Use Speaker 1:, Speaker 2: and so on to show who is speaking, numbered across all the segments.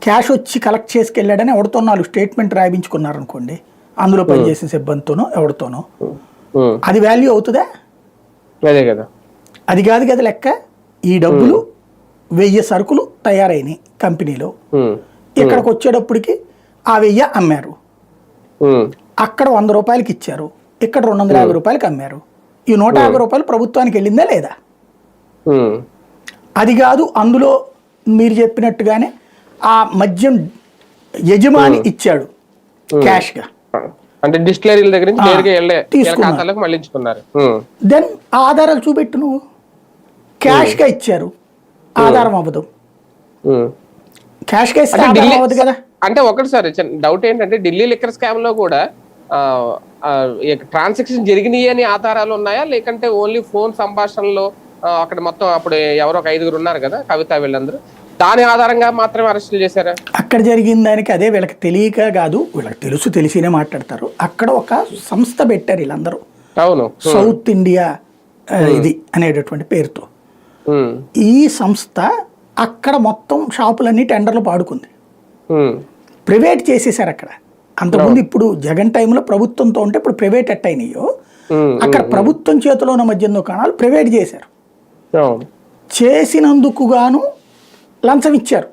Speaker 1: Cash వచ్చి collect చేసుకెళ్ళాడని ఎవరితో 4 statement రాయించుకున్నారు అనుకోండి, అందులో పనిచేసిన సిబ్బందితోనో ఎవరితోనో, అది వాల్యూ అవుతుందా?
Speaker 2: అదే కదా,
Speaker 1: అది కాదు కదా లెక్క. ఈ డబ్బులు 1000 సరుకులు తయారైనాయి కంపెనీలో, ఇక్కడికి వచ్చేటప్పటికి ఆ 1000 అమ్మారు, అక్కడ 100 రూపాయలకి ఇచ్చారు, ఇక్కడ 250 రూపాయలకి అమ్మారు. ఈ 150 రూపాయలు ప్రభుత్వానికి వెళ్ళిందా లేదా? అది కాదు, అందులో మీరు చెప్పినట్టుగానే ఆ మద్యం యజమాని ఇచ్చాడు క్యాష్గా,
Speaker 2: అంటే డిస్టిలరీల దగ్గర నుంచి తీసుకున్నారు.
Speaker 1: దెన్ ఆధారాలు చూపెట్టు, నువ్వు క్యాష్గా ఇచ్చారు, ఆధారం అవ్వదు. క్యాష్గా ఇస్తే ఆధారం అవ్వదు కదా.
Speaker 2: అంటే ఒకటి సార్ డౌట్ ఏంటంటే, ఢిల్లీ లిక్కర్ స్కామ్ లో కూడా ట్రాన్సాక్షన్ జరిగినాయి అని ఆధారాలు ఉన్నాయా, లేకంటే ఓన్లీ ఫోన్ సంభాషణలో అక్కడ మొత్తం అప్పుడు ఎవరో ఒక 5గురు ఉన్నారు కదా, కవిత వీళ్ళందరూ, దాని ఆధారంగా మాత్రమే అరెస్టులు చేశారా?
Speaker 1: అక్కడ జరిగిన దానికి అదే వీళ్ళకి తెలియక కాదు, వీళ్ళకి తెలిసినే మాట్లాడతారు. అక్కడ ఒక సంస్థ పెట్టారు వీళ్ళందరూ,
Speaker 2: అవును,
Speaker 1: సౌత్ ఇండియా ఇది అనేటటువంటి పేరుతో. ఈ సంస్థ అక్కడ మొత్తం షాపులన్నీ టెండర్లు పాడుకుంది, ప్రైవేట్ చేసేసారు అక్కడ. అంతకుముందు ఇప్పుడు జగన్ టైంలో ప్రభుత్వంతో ఉంటే ఇప్పుడు ప్రైవేట్ ఎట్ అయినాయో, అక్కడ ప్రభుత్వం చేతిలో ఉన్న మద్యం దుకాణాలు ప్రైవేట్ చేశారు. చేసినందుకు గాను లంచం ఇచ్చారు,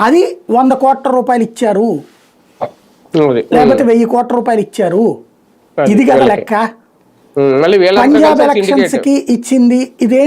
Speaker 1: అది 100 కోట్ల రూపాయలు ఇచ్చారు, లేకపోతే 1000 కోట్ల రూపాయలు ఇచ్చారు. ఇది కదా లెక్క. పంజాబ్ ఎలక్షన్స్ కి ఇచ్చింది ఇదే.